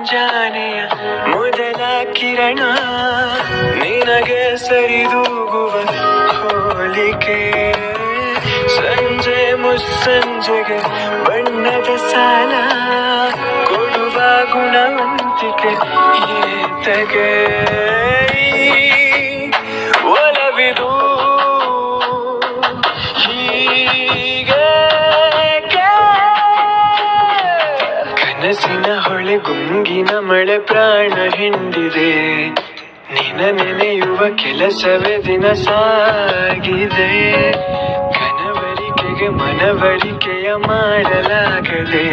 ಮುಂಜಾನೆಯ ಮೊದಲ ಕಿರಣ ನಿನಗೆ ಸರಿದೂಗುವ ಹೋಲಿಕೆ ಸಂಜೆ ಮುಸ್ಸಂಜೆಗೆ ಬಣ್ಣದ ಸಾಲ ಕೊಡುವ ಗುಣವಂತಿಕೆ ಏತಗೆ ಒಲವಿದು ಕನಸಿನ ಹೊಳೆ ಗುಂಗಿನ ಮಳೆ ಪ್ರಾಣ ಹಿಂಡಿದೆ ನಿನ ನೆನೆಯುವ ಕೆಲಸವೇ ದಿನ ಸಾಗಿದೆ ಕನವರಿಕೆಗೆ ಮನವರಿಕೆಯ ಮಾಡಲಾಗದೆ